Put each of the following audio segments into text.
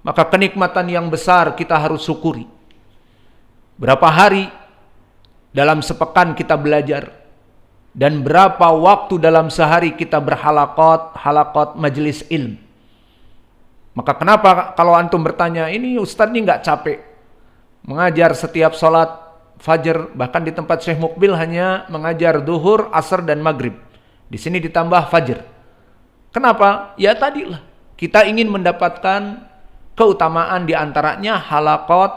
maka kenikmatan yang besar kita harus syukuri. Berapa hari dalam sepekan kita belajar, dan berapa waktu dalam sehari kita berhalaqat majelis ilmu. Maka kenapa kalau antum bertanya, ini Ustadz ini nggak capek mengajar setiap sholat fajar, bahkan di tempat Syekh Mukbil hanya mengajar duhur, asar, dan maghrib. Di sini ditambah fajar. Kenapa? Ya tadilah, kita ingin mendapatkan keutamaan diantaranya halaqat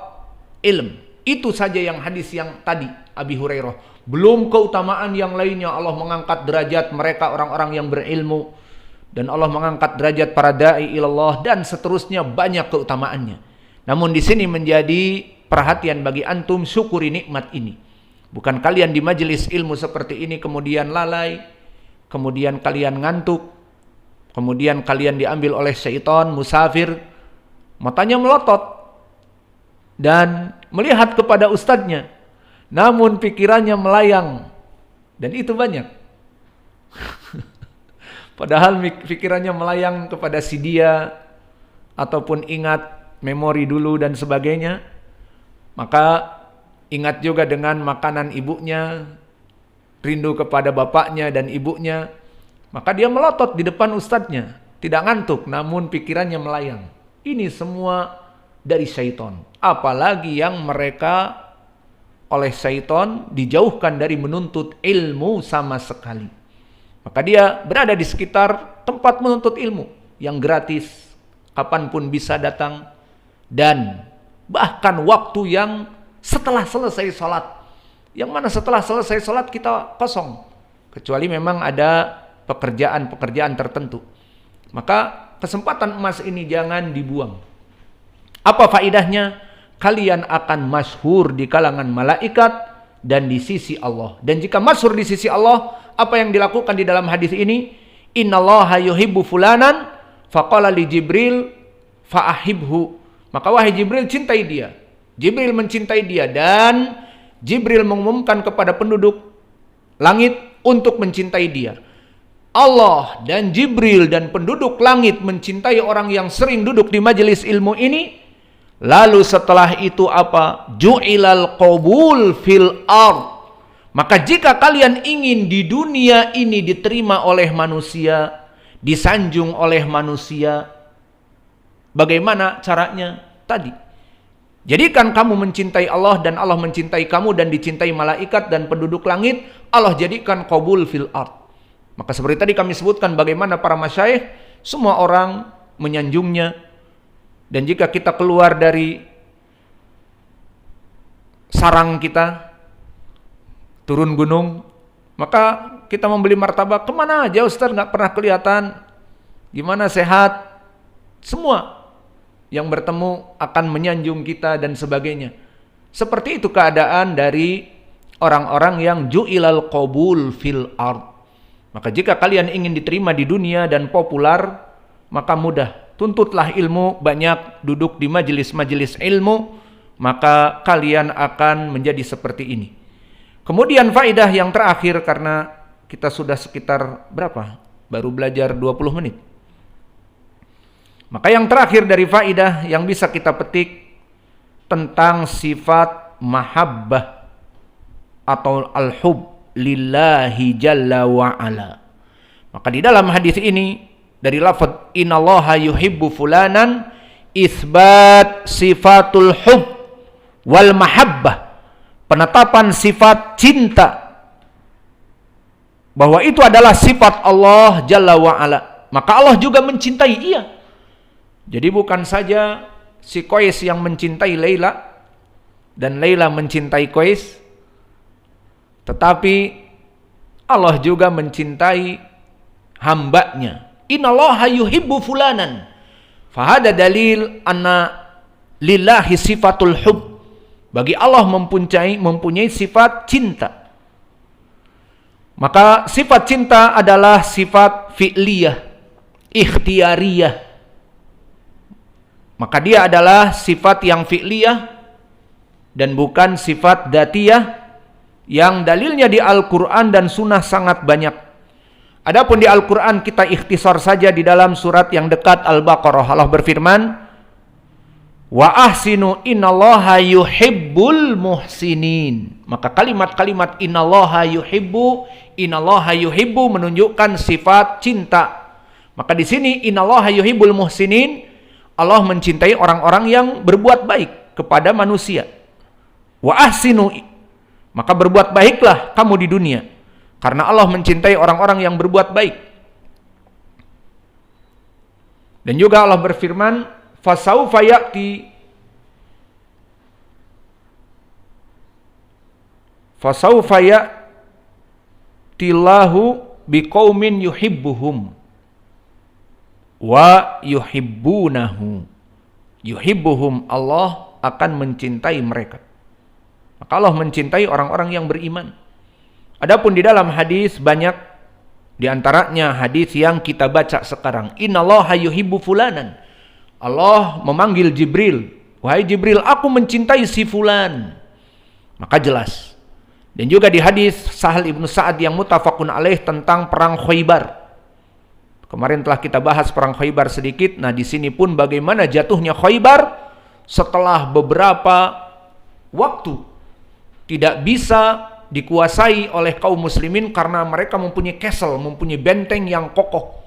ilm. Itu saja yang hadis yang tadi Abi Hurairah. Belum keutamaan yang lainnya. Allah mengangkat derajat mereka orang-orang yang berilmu, dan Allah mengangkat derajat para dai ilallah, dan seterusnya, banyak keutamaannya. Namun di sini menjadi perhatian bagi antum, syukuri nikmat ini. Bukan kalian di majelis ilmu seperti ini kemudian lalai, kemudian kalian ngantuk, kemudian kalian diambil oleh syaitan, musafir, matanya melotot dan melihat kepada ustadznya, namun pikirannya melayang, dan itu banyak. Padahal pikirannya melayang kepada si dia, ataupun ingat memori dulu dan sebagainya. Maka ingat juga dengan makanan ibunya, rindu kepada bapaknya dan ibunya. Maka dia melotot di depan ustadznya, tidak ngantuk, namun pikirannya melayang. Ini semua dari syaitan. Apalagi yang mereka oleh syaitan dijauhkan dari menuntut ilmu sama sekali. Maka dia berada di sekitar tempat menuntut ilmu yang gratis, kapanpun bisa datang, dan bahkan waktu yang setelah selesai sholat, yang mana setelah selesai sholat kita kosong, kecuali memang ada pekerjaan-pekerjaan tertentu. Maka kesempatan emas ini jangan dibuang. Apa faedahnya? Kalian akan masyhur di kalangan malaikat dan di sisi Allah. Dan jika masyhur di sisi Allah, apa yang dilakukan di dalam hadis ini? Innallaha yuhibbu fulanan faqala li Jibril fa'ahibhu. Maka wahai Jibril, cintai dia. Jibril mencintai dia, dan Jibril mengumumkan kepada penduduk langit untuk mencintai dia. Allah dan Jibril dan penduduk langit mencintai orang yang sering duduk di majelis ilmu ini. Lalu setelah itu apa? Ju'ilal qabul fil ard. Maka jika kalian ingin di dunia ini diterima oleh manusia, disanjung oleh manusia, bagaimana caranya? Tadi, jadikan kamu mencintai Allah, dan Allah mencintai kamu, dan dicintai malaikat dan penduduk langit. Allah jadikan qabul fil ard. Maka seperti tadi kami sebutkan bagaimana para masyayikh, semua orang menyanjungnya. Dan jika kita keluar dari sarang kita, turun gunung, maka kita membeli martabak, kemana aja Ustaz, nggak pernah kelihatan, gimana sehat, semua yang bertemu akan menyanjung kita dan sebagainya. Seperti itu keadaan dari orang-orang yang ju'ilal qabul fil ard. Maka jika kalian ingin diterima di dunia dan populer, maka mudah. Tuntutlah ilmu, banyak duduk di majelis-majelis ilmu, maka kalian akan menjadi seperti ini. Kemudian faedah yang terakhir, karena kita sudah sekitar berapa? Baru belajar 20 menit. Maka yang terakhir dari faedah yang bisa kita petik tentang sifat mahabbah atau al-hub lillahi jalla wa'ala. Maka di dalam hadis ini, dari lafaz innallaha yuhibbu fulanan, isbat sifatul hub wal mahabbah, penetapan sifat cinta, bahwa itu adalah sifat Allah jalla wa ala. Maka Allah juga mencintai dia. Jadi bukan saja si Qais yang mencintai Laila dan Laila mencintai Qais, tetapi Allah juga mencintai hambanya. Innallaha yuhibbu fulanan. Fahada dalil anna lillahi sifatul hub. Bagi Allah mempunyai sifat cinta. Maka sifat cinta adalah sifat fi'liyah, ikhtiyariyah. Maka dia adalah sifat yang fi'liyah dan bukan sifat datiyah, yang dalilnya di Al-Quran dan Sunnah sangat banyak. Adapun di Al-Quran kita ikhtisar saja di dalam surat yang dekat Al-Baqarah. Allah berfirman, Wa ahsinu innallaha yuhibbul muhsinin. Maka kalimat-kalimat innallaha yuhibbu menunjukkan sifat cinta. Maka di sini innallaha yuhibbul muhsinin, Allah mencintai orang-orang yang berbuat baik kepada manusia. Wa ahsinu, maka berbuat baiklah kamu di dunia, karena Allah mencintai orang-orang yang berbuat baik. Dan juga Allah berfirman, fasaufa ya'tillahu biqaumin yuhibbuhum wa yuhibbunahu. Yuhibbuhum, Allah akan mencintai mereka. Maka Allah mencintai orang-orang yang beriman. Adapun di dalam hadis banyak, di antaranya hadis yang kita baca sekarang, innallaha yuhibbu fulanan. Allah memanggil Jibril, wahai Jibril, aku mencintai si fulan. Maka jelas. Dan juga di hadis Sahal ibnu Sa'ad yang muttafaqun alaih tentang perang Khaybar. Kemarin telah kita bahas perang Khaybar sedikit. Nah, di sini pun bagaimana jatuhnya Khaybar setelah beberapa waktu tidak bisa dikuasai oleh kaum muslimin karena mereka mempunyai castle, mempunyai benteng yang kokoh.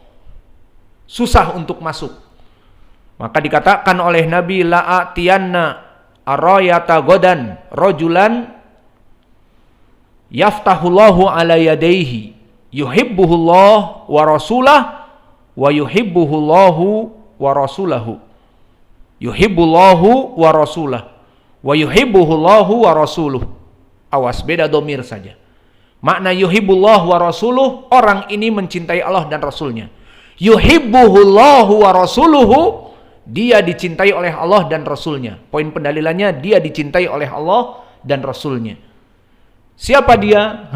Susah untuk masuk. Maka dikatakan oleh Nabi, la'atiyanna arayata godan rajulan yaftahullahu ala yadayhi yuhibbuhullah wa rasulah wa yuhibbuhullahu wa rasulahu. Yuhibbullahu wa rasulah wa yuhibbuhullahu wa rasuluh. Awas, beda domir saja. Makna yuhibbullah wa rasuluh, orang ini mencintai Allah dan Rasulnya. Yuhibbuhullahu wa rasuluhu, dia dicintai oleh Allah dan Rasulnya. Poin pendalilannya, dia dicintai oleh Allah dan Rasulnya. Siapa dia?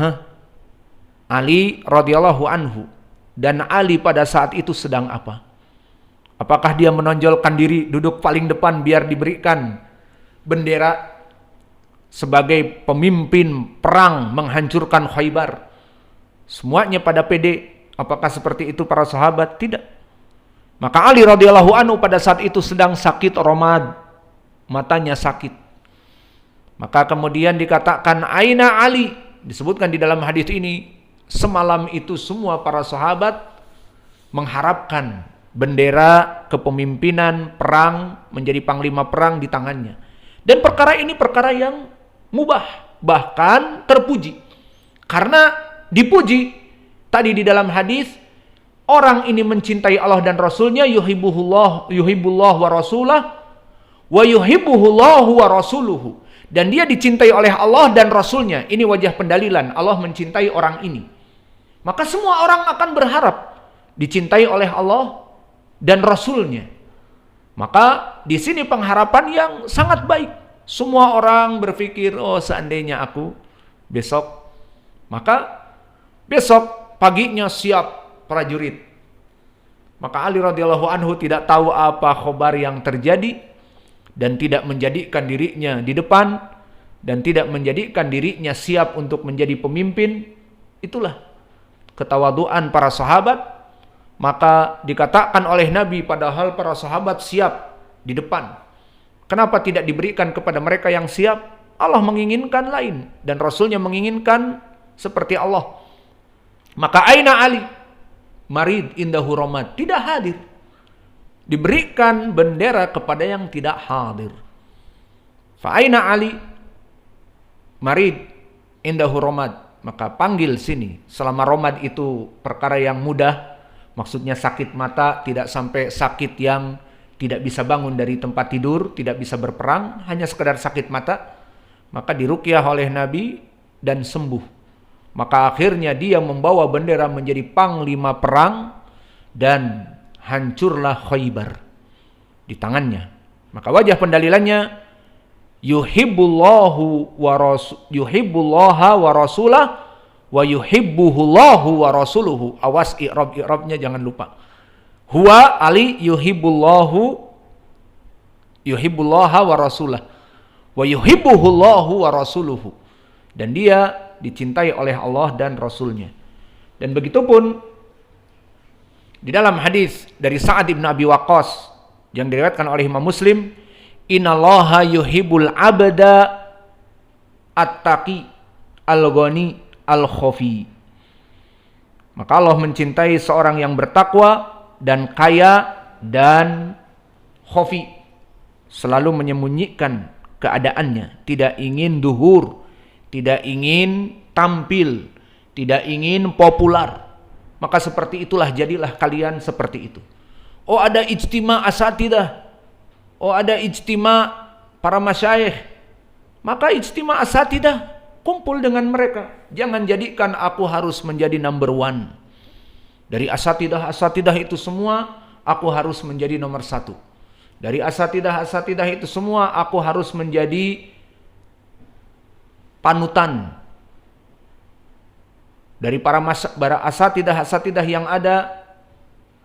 Ali radhiyallahu anhu. Dan Ali pada saat itu sedang apa? Apakah dia menonjolkan diri duduk paling depan biar diberikan bendera sebagai pemimpin perang menghancurkan Khaybar? Semuanya pada pede. Apakah seperti itu para sahabat? Tidak. Maka Ali radhiyallahu anhu pada saat itu sedang sakit romad, matanya sakit. Maka kemudian dikatakan aina Ali, disebutkan di dalam hadis ini, semalam itu semua para sahabat mengharapkan bendera kepemimpinan perang, menjadi panglima perang di tangannya. Dan perkara ini perkara yang mubah, bahkan terpuji. Karena dipuji tadi di dalam hadis, orang ini mencintai Allah dan Rasulnya, yuhibbullah wa rasulah wa yuhibbuhullahu wa rasuluhu. Dan dia dicintai oleh Allah dan Rasulnya. Ini wajah pendalilan Allah mencintai orang ini. Maka semua orang akan berharap dicintai oleh Allah dan Rasulnya. Maka di sini pengharapan yang sangat baik. Semua orang berpikir, oh seandainya aku besok, maka besok paginya siap prajurit. Maka Ali radhiyallahu anhu tidak tahu apa khobar yang terjadi, dan tidak menjadikan dirinya di depan, dan tidak menjadikan dirinya siap untuk menjadi pemimpin. Itulah ketawaduan para sahabat. Maka dikatakan oleh Nabi, padahal para sahabat siap di depan, kenapa tidak diberikan kepada mereka yang siap? Allah menginginkan lain, dan Rasulnya menginginkan seperti Allah. Maka aina Ali marid indahu ramad, tidak hadir. Diberikan bendera kepada yang tidak hadir. Fa aina Ali marid indahu ramad, maka panggil sini. Selama ramad itu perkara yang mudah, maksudnya sakit mata, tidak sampai sakit yang tidak bisa bangun dari tempat tidur, tidak bisa berperang, hanya sekedar sakit mata. Maka diruqyah oleh Nabi dan sembuh. Maka akhirnya dia membawa bendera menjadi panglima perang, dan hancurlah Khaybar di tangannya. Maka wajah pendalilannya, yuhibbullaha wa rasulah wa yuhibbuhullahu wa rasuluhu. Awas i'rabnya jangan lupa. Huwa Ali yuhibbullaha wa rasulah wa yuhibbuhullahu wa rasuluhu. Dan dia dicintai oleh Allah dan Rasulnya. Dan begitupun di dalam hadis dari Sa'ad bin Abi Waqqas yang diriwayatkan oleh Imam Muslim, Innallaha yuhibbul abda at-taqi al-ghani al-khafi. Maka Allah mencintai seorang yang bertakwa dan kaya dan khafi, selalu menyembunyikan keadaannya, tidak ingin duhur, tidak ingin tampil, tidak ingin populer. Maka seperti itulah, jadilah kalian seperti itu. Oh, ada ijtima asatidah, oh ada ijtima para masyayikh, maka ijtima asatidah, kumpul dengan mereka. Jangan jadikan aku harus menjadi number one. Dari asatidah itu semua, aku harus menjadi nomor satu. Dari asatidah itu semua, aku harus menjadi panutan. Dari para asatidah yang ada,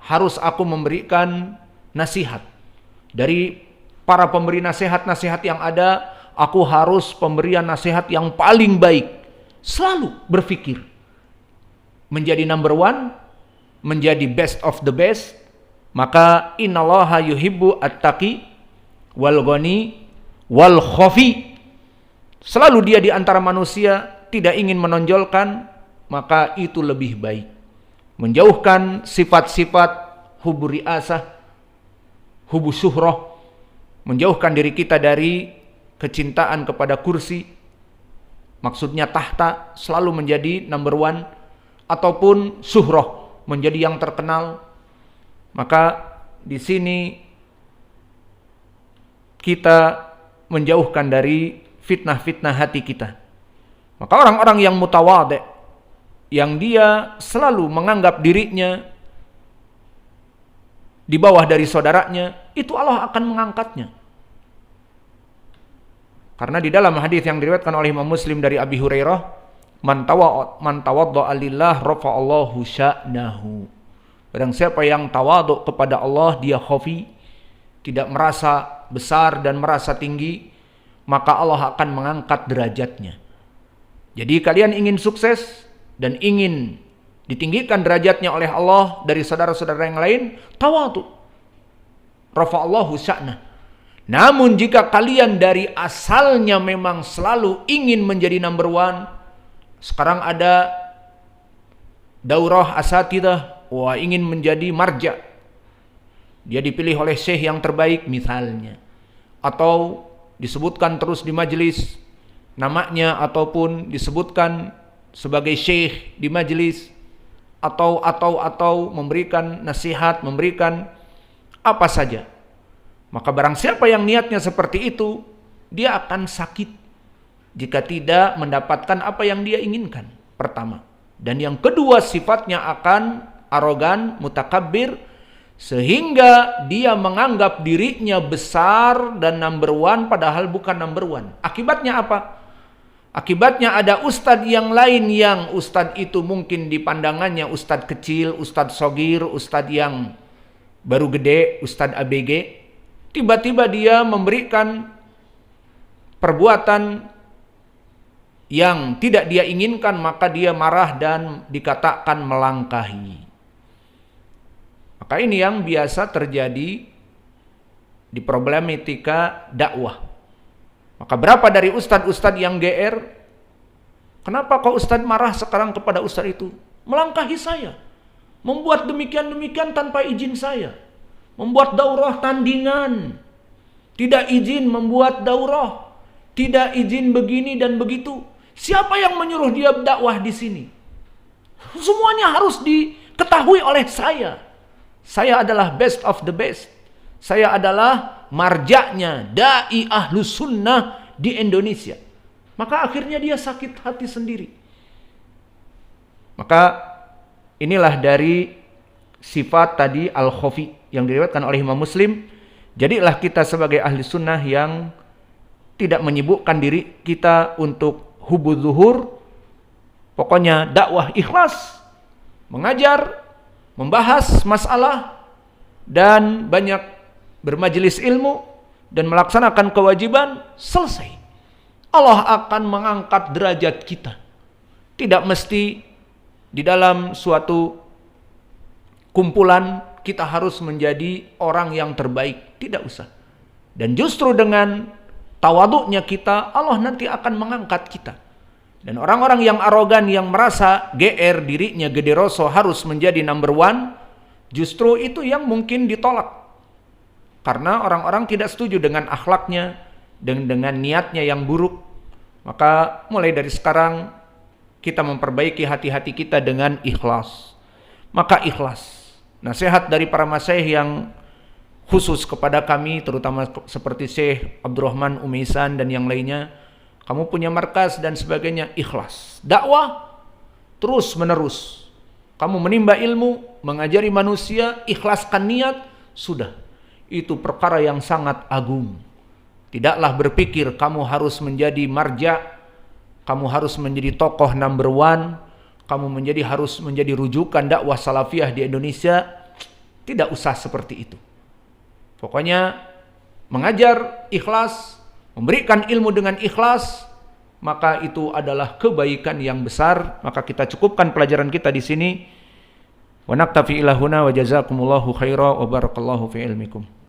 harus aku memberikan nasihat. Dari para pemberi nasihat yang ada, aku harus pemberian nasihat yang paling baik. Selalu berpikir menjadi number one, menjadi best of the best. Maka innallaha yuhibbu at-taqi wal ghani wal khafi. Selalu dia di antara manusia tidak ingin menonjolkan, maka itu lebih baik. Menjauhkan sifat-sifat hubu riasah, hubu syuhrah, menjauhkan diri kita dari kecintaan kepada kursi, maksudnya tahta, selalu menjadi number one, ataupun syuhrah, menjadi yang terkenal. Maka di sini kita menjauhkan dari fitnah-fitnah hati kita. Maka orang-orang yang mutawadhi, yang dia selalu menganggap dirinya di bawah dari saudaranya, itu Allah akan mengangkatnya. Karena di dalam hadis yang diriwayatkan oleh Imam Muslim dari Abi Hurairah, man tawadda'a lillah rafa'allahu sya'nahu. Barang siapa yang tawadhu kepada Allah, dia khafi, tidak merasa besar dan merasa tinggi, maka Allah akan mengangkat derajatnya. Jadi kalian ingin sukses dan ingin ditinggikan derajatnya oleh Allah dari saudara-saudara yang lain, tawadhu. Rafa'allahu sya'nah. Namun jika kalian dari asalnya memang selalu ingin menjadi number one, sekarang ada daurah asatidah, wah ingin menjadi marja, dia dipilih oleh syekh yang terbaik misalnya, atau disebutkan terus di majelis namanya, ataupun disebutkan sebagai syekh di majelis, atau memberikan nasihat, memberikan apa saja. Maka barang siapa yang niatnya seperti itu, dia akan sakit jika tidak mendapatkan apa yang dia inginkan, pertama. Dan yang kedua, sifatnya akan arogan, mutakabbir, sehingga dia menganggap dirinya besar dan number one, padahal bukan number one. Akibatnya apa? Akibatnya ada ustadz yang lain yang ustadz itu mungkin di pandangannya ustadz kecil, ustadz sogir, ustadz yang baru gede, ustadz ABG. Tiba-tiba dia memberikan perbuatan yang tidak dia inginkan, maka dia marah dan dikatakan melangkahi. Maka ini yang biasa terjadi di problematika dakwah. Maka berapa dari ustadz-ustadz yang GR, kenapa kok ustadz marah sekarang kepada ustadz itu? Melangkahi saya, membuat demikian-demikian tanpa izin saya, membuat daurah tandingan, tidak izin membuat daurah, tidak izin begini dan begitu. Siapa yang menyuruh dia dakwah di sini? Semuanya harus diketahui oleh saya. Saya adalah best of the best. Saya adalah marjaknya dai ahlus sunnah di Indonesia. Maka akhirnya dia sakit hati sendiri. Maka inilah dari sifat tadi al-khafi yang diriwayatkan oleh Imam Muslim. Jadilah kita sebagai ahli sunnah yang tidak menyibukkan diri kita untuk hubud zuhur. Pokoknya dakwah ikhlas, mengajar, membahas masalah, dan banyak bermajelis ilmu dan melaksanakan kewajiban, selesai. Allah akan mengangkat derajat kita. Tidak mesti di dalam suatu kumpulan kita harus menjadi orang yang terbaik, tidak usah. Dan justru dengan tawaduknya kita, Allah nanti akan mengangkat kita. Dan orang-orang yang arogan, yang merasa GR dirinya gede roso harus menjadi number one, justru itu yang mungkin ditolak. Karena orang-orang tidak setuju dengan akhlaknya, dengan niatnya yang buruk. Maka mulai dari sekarang kita memperbaiki hati-hati kita dengan ikhlas. Maka ikhlas. Nasihat dari para masyayikh yang khusus kepada kami, terutama seperti Syekh Abdurrahman Umaisan dan yang lainnya, kamu punya markas dan sebagainya, ikhlas. Dakwah terus menerus. Kamu menimba ilmu, mengajari manusia, ikhlaskan niat, sudah. Itu perkara yang sangat agung. Tidaklah berpikir kamu harus menjadi marja, kamu harus menjadi tokoh number one, kamu harus menjadi rujukan dakwah salafiyah di Indonesia. Tidak usah seperti itu. Pokoknya mengajar ikhlas, memberikan ilmu dengan ikhlas, maka itu adalah kebaikan yang besar. Maka kita cukupkan pelajaran kita di sini. Wa naktafi ila huna wa jazakumullahu khaira wa barakallahu fi ilmikum.